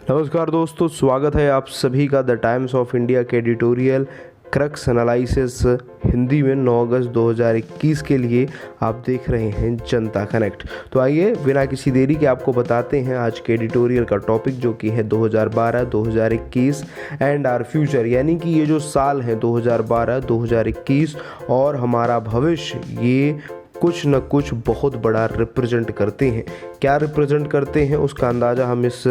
नमस्कार दोस्तों, स्वागत है आप सभी का द टाइम्स ऑफ इंडिया के एडिटोरियल क्रक्स एनालिसिस हिंदी में 9 अगस्त 2021 के लिए आप देख रहे हैं जनता कनेक्ट। तो आइए बिना किसी देरी के आपको बताते हैं आज के एडिटोरियल का टॉपिक, जो कि है 2012, 2021 एंड आवर फ्यूचर, यानी कि ये जो साल है 2012, 2021 और हमारा भविष्य, ये कुछ न कुछ बहुत बड़ा रिप्रेजेंट करते हैं। क्या रिप्रेजेंट करते हैं उसका अंदाज़ा हम इस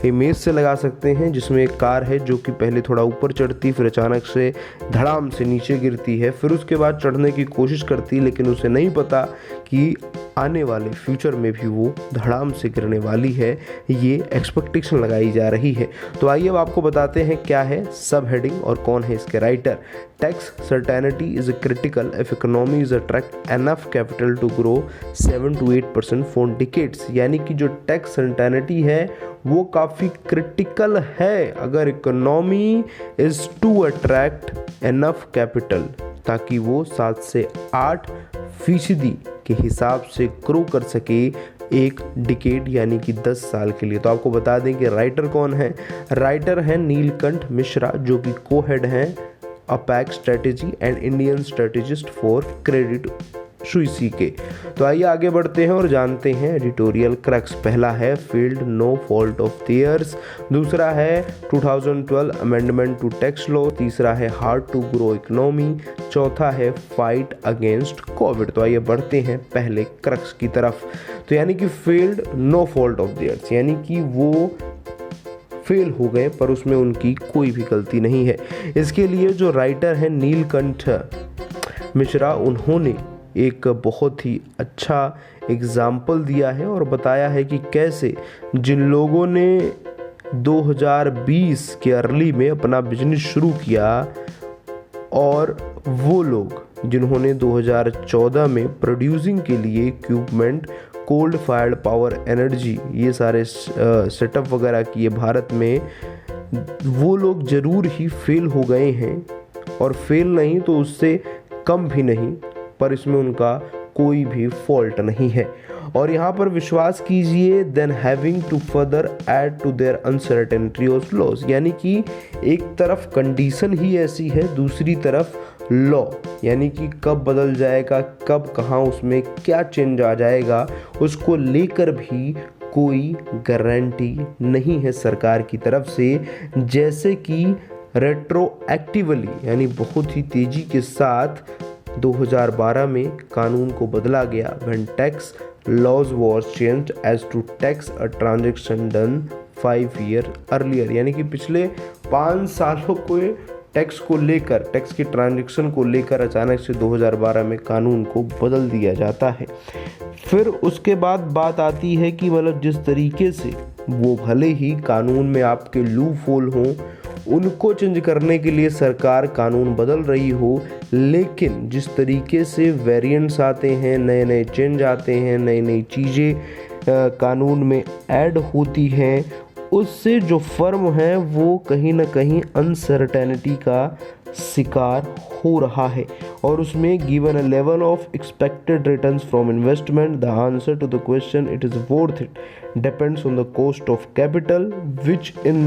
इमेज से लगा सकते हैं, जिसमें एक कार है जो कि पहले थोड़ा ऊपर चढ़ती, फिर अचानक से धड़ाम से नीचे गिरती है, फिर उसके बाद चढ़ने की कोशिश करती, लेकिन उसे नहीं पता कि आने वाले फ्यूचर में भी वो धड़ाम से गिरने वाली है। ये एक्सपेक्टेशन लगाई जा रही है। तो आइए अब आपको बताते हैं क्या है सब हेडिंग और कौन है इसके writer. Tax certainty is critical if economy is attract enough capital to grow 7 to 8% for decades, यानी कि जो टैक्स सर्टेनिटी है वो काफ़ी क्रिटिकल है अगर economy is to attract enough capital, ताकि वो 7 से 8% के हिसाब से ग्रो कर सके एक डिकेड यानी कि 10 साल के लिए। तो आपको बता दें कि राइटर कौन है। राइटर है नीलकंठ मिश्रा, जो कि को हेड हैं APAC strategy and Indian strategist for credit Suisse के। तो आइए आगे बढ़ते हैं और जानते हैं एडिटोरियल क्रक्स। पहला है field no fault of theirs, दूसरा है 2012 अमेंडमेंट टू टैक्स लॉ, तीसरा है हार्ड टू ग्रो इकोनॉमी, चौथा है फाइट अगेंस्ट कोविड। तो आइए बढ़ते हैं पहले क्रक्स की तरफ। तो यानी कि field no fault of theirs, यानी कि वो फेल हो गए पर उसमें उनकी कोई भी गलती नहीं है। इसके लिए जो राइटर है नीलकंठ मिश्रा, उन्होंने एक बहुत ही अच्छा एग्जाम्पल दिया है और बताया है कि कैसे जिन लोगों ने 2020 के अर्ली में अपना बिजनेस शुरू किया और वो लोग जिन्होंने 2014 में प्रोड्यूसिंग के लिए equipment, cold fired power energy, ये सारे सेटअप वगैरह किए भारत में, वो लोग ज़रूर ही फेल हो गए हैं, और फेल नहीं तो उससे कम भी नहीं, पर इसमें उनका कोई भी फॉल्ट नहीं है। और यहाँ पर विश्वास कीजिए, then having to further add to their uncertainty of loss, यानी कि एक तरफ कंडीशन ही ऐसी है, दूसरी तरफ लॉ, यानी कि कब बदल जाएगा, कब कहाँ उसमें क्या चेंज आ जाएगा, उसको लेकर भी कोई गारंटी नहीं है सरकार की तरफ से। जैसे कि रेट्रोएक्टिवली, यानी बहुत ही तेजी के साथ 2012 में कानून को बदला गया, when tax laws was changed as to tax a transaction done 5 years earlier, यानी कि पिछले 5 सालों को टैक्स को लेकर, टैक्स की ट्रांजैक्शन को लेकर अचानक से 2012 में कानून को बदल दिया जाता है। फिर उसके बाद बात आती है कि मतलब जिस तरीके से वो भले ही कानून में आपके लूप होल हों, उनको चेंज करने के लिए सरकार कानून बदल रही हो, लेकिन जिस तरीके से वेरिएंट्स आते हैं, नए नए चेंज आते हैं, नई नई चीज़ें कानून में ऐड होती हैं, उससे जो फर्म है वो कहीं ना कहीं अनसर्टेनिटी का शिकार हो रहा है। और उसमें given a level of expected returns from investment, the answer to the question it is worth it depends on the cost of capital, which in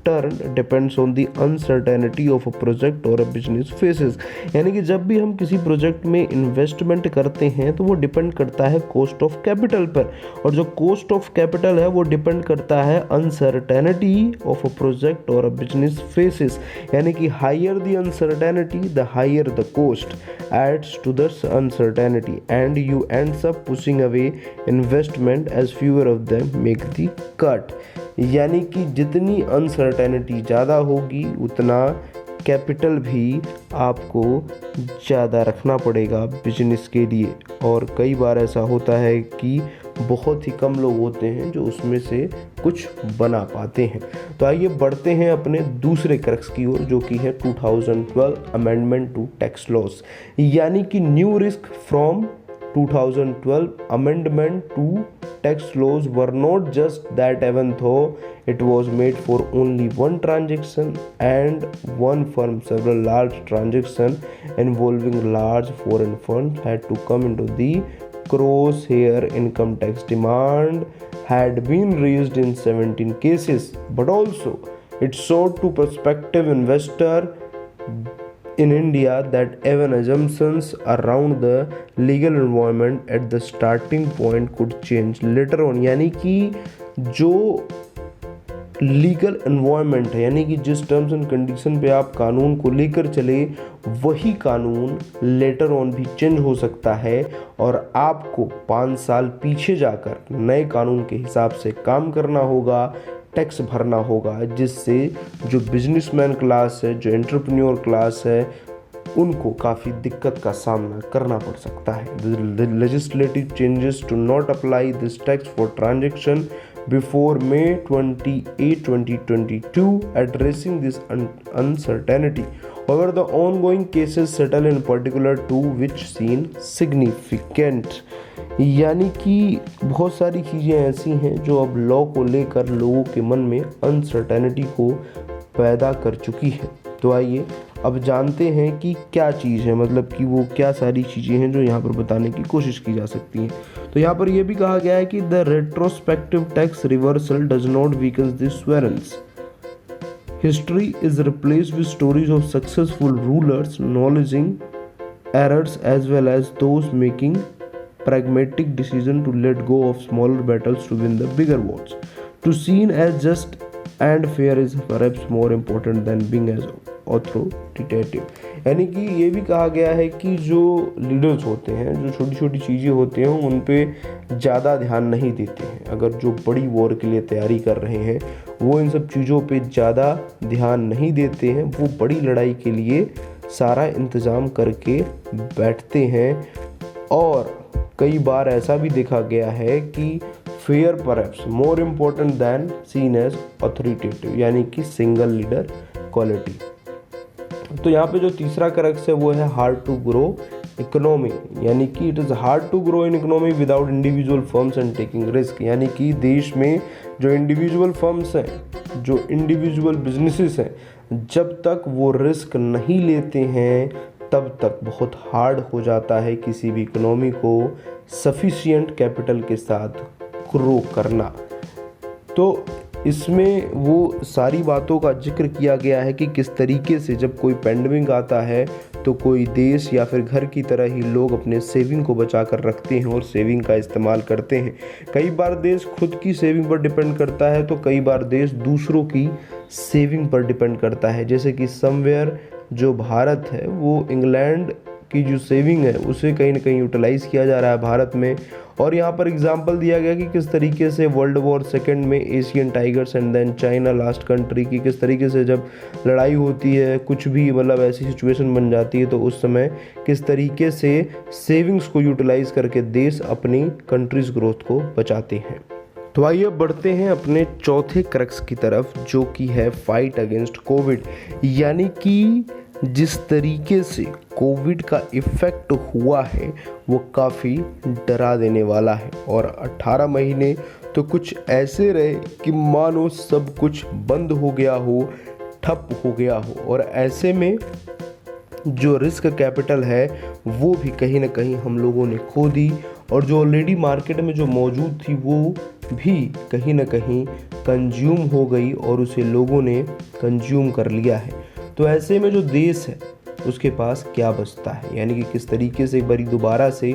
turn depends on the uncertainty of a project or a business phases, यानी कि जब भी हम किसी project में investment करते हैं तो वो डिपेंड करता है कॉस्ट ऑफ कैपिटल पर, और जो कॉस्ट ऑफ कैपिटल है वो डिपेंड करता है अनसर्टेनिटी ऑफ अ प्रोजेक्ट और अ बिजनेस फेसेस, यानी कि higher the uncertainty the higher the cost adds to the uncertainty and you ends up pushing away investment as fewer of them make the cut, यानी कि जितनी uncertainty ज़्यादा होगी उतना capital भी आपको ज़्यादा रखना पड़ेगा बिजनेस के लिए। और कई बार ऐसा होता है कि बहुत ही कम लोग होते हैं जो उसमें से कुछ बना पाते हैं। तो आइए बढ़ते हैं अपने दूसरे क्रक्स की ओर, जो कि है 2012 अमेंडमेंट टू टैक्स लॉस, यानी कि new risk from 2012 amendment to tax laws were not just that, even though it was made for only one transaction and one firm, several large transactions involving large foreign funds had to come into the crosshair. Income tax demand had been raised in 17 cases, but also it showed to prospective investor in India that even assumptions around the legal environment at the starting point could change later on। यानी कि जो legal environment है, यानी कि जिस terms and condition पे आप कानून को लेकर चले, वही कानून लेटर ऑन भी चेंज हो सकता है और आपको 5 साल पीछे जाकर नए कानून के हिसाब से काम करना होगा, टैक्स भरना होगा, जिससे जो बिजनेसमैन क्लास है, जो एंटरप्रेन्योर क्लास है, उनको काफ़ी दिक्कत का सामना करना पड़ सकता है। The legislative changes to not apply this tax for transaction before May 28, 2022, addressing this uncertainty. However, the ongoing cases settle in particular to which seem significant। यानी कि बहुत सारी चीज़ें ऐसी हैं जो अब लॉ को लेकर लोगों के मन में अनसर्टेनिटी को पैदा कर चुकी है। तो आइए अब जानते हैं कि क्या चीज़ है, मतलब कि वो क्या सारी चीज़ें हैं जो यहाँ पर बताने की कोशिश की जा सकती हैं। तो यहाँ पर यह भी कहा गया है कि the retrospective tax reversal does not weaken this sovereignty. History is replaced with stories of successful rulers acknowledging errors as well as those making pragmatic decision to let go of smaller battles to win the bigger wars. To seen as just and fair is perhaps more important than being as authoritative। यानी कि ये भी कहा गया है कि जो leaders होते हैं, जो छोटी छोटी चीज़ें होते हैं, उन पे ज़्यादा ध्यान नहीं देते हैं। अगर जो बड़ी वॉर के लिए तैयारी कर रहे हैं वो इन सब चीज़ों पे ज़्यादा ध्यान नहीं देते हैं, वो बड़ी लड़ाई के लिए सारा इंतज़ाम करके बैठते हैं। और कई बार ऐसा भी देखा गया है कि fair perhaps more important than seen as authoritative, यानी कि सिंगल लीडर क्वालिटी। तो यहाँ पे जो तीसरा करक्स है वो है हार्ड टू ग्रो इकोनॉमी, यानी कि it is hard to grow in economy without individual firms and taking risk. यानी कि देश में जो इंडिविजुअल फर्म्स हैं, जो इंडिविजुअल बिजनेसेस हैं, जब तक वो रिस्क नहीं लेते हैं तब तक बहुत हार्ड हो जाता है किसी भी इकोनॉमी को सफिशिएंट कैपिटल के साथ ग्रो करना। तो इसमें वो सारी बातों का जिक्र किया गया है कि किस तरीके से जब कोई पेंडेमिक आता है तो कोई देश या फिर घर की तरह ही लोग अपने सेविंग को बचा कर रखते हैं और सेविंग का इस्तेमाल करते हैं। कई बार देश खुद की सेविंग पर डिपेंड करता है तो कई बार देश दूसरों की सेविंग पर डिपेंड करता है। जैसे कि समवेयर जो भारत है वो इंग्लैंड की जो सेविंग है उसे कहीं ना कहीं यूटिलाइज़ किया जा रहा है भारत में। और यहाँ पर एग्जांपल दिया गया कि किस तरीके से वर्ल्ड वॉर सेकेंड में Asian tigers and then China last country की किस तरीके से जब लड़ाई होती है, कुछ भी मतलब ऐसी सिचुएशन बन जाती है तो उस समय किस तरीके से सेविंग्स को यूटिलाइज़ करके देश अपनी कंट्रीज ग्रोथ को बचाते हैं। तो आइए बढ़ते हैं अपने चौथे क्रक्स की तरफ, जो कि है फाइट अगेंस्ट कोविड। यानी कि जिस तरीके से कोविड का इफ़ेक्ट हुआ है वो काफ़ी डरा देने वाला है और 18 महीने तो कुछ ऐसे रहे कि मानो सब कुछ बंद हो गया हो, ठप हो गया हो। और ऐसे में जो रिस्क कैपिटल है वो भी कहीं ना कहीं हम लोगों ने खो दी और जो ऑलरेडी मार्केट में जो मौजूद थी वो भी कहीं ना कहीं कंज्यूम हो गई और उसे लोगों ने कंज्यूम कर लिया है। तो ऐसे में जो देश है उसके पास क्या बचता है, यानी कि किस तरीके से एक बारी दोबारा से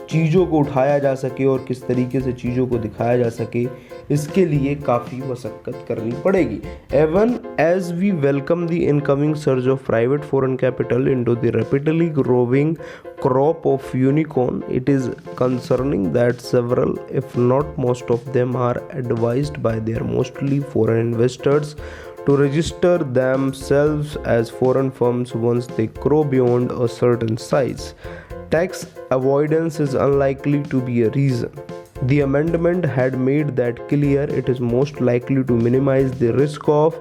चीज़ों को उठाया जा सके और किस तरीके से चीज़ों को दिखाया जा सके, इसके लिए काफ़ी मशक्क़त करनी पड़ेगी। Even as we welcome the incoming surge of private foreign capital into the rapidly growing crop of unicorn, it is concerning that several, if not most of them, are advised by their mostly foreign investors to register themselves as foreign firms once they grow beyond a certain size. Tax avoidance is unlikely to be a reason. The amendment had made that clear. It is most likely to minimize the risk of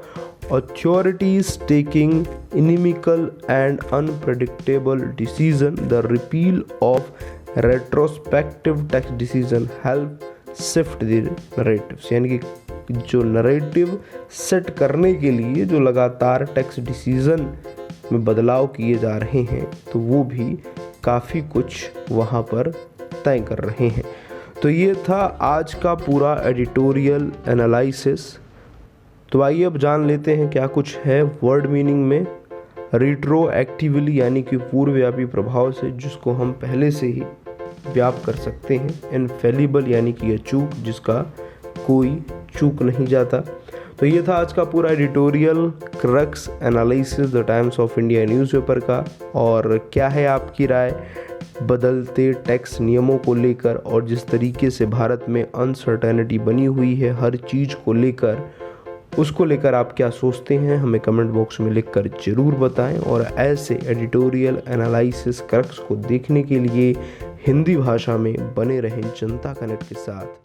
authorities taking inimical and unpredictable decision. The repeal of retrospective tax decision help shift the narratives, यानी कि जो narrative set करने के लिए जो लगातार tax decision में बदलाव किए जा रहे हैं तो वो भी काफ़ी कुछ वहाँ पर तय कर रहे हैं। तो ये था आज का पूरा एडिटोरियल एनालिसिस। तो आइए अब जान लेते हैं क्या कुछ है वर्ड मीनिंग में। रिट्रोएक्टिवली यानी कि पूर्वव्यापी प्रभाव से, जिसको हम पहले से ही व्याप कर सकते हैं। इनफेलिबल यानी कि अचूक, जिसका कोई चूक नहीं जाता। तो ये था आज का पूरा editorial crux analysis the times of India newspaper का। और क्या है आपकी राय बदलते टैक्स नियमों को लेकर, और जिस तरीके से भारत में अनसर्टेनिटी बनी हुई है हर चीज़ को लेकर, उसको लेकर आप क्या सोचते हैं हमें कमेंट बॉक्स में लिखकर ज़रूर बताएं। और ऐसे एडिटोरियल एनालिसिस क्रक्स को देखने के लिए हिंदी भाषा में बने रहें जनता कनेक्ट के साथ।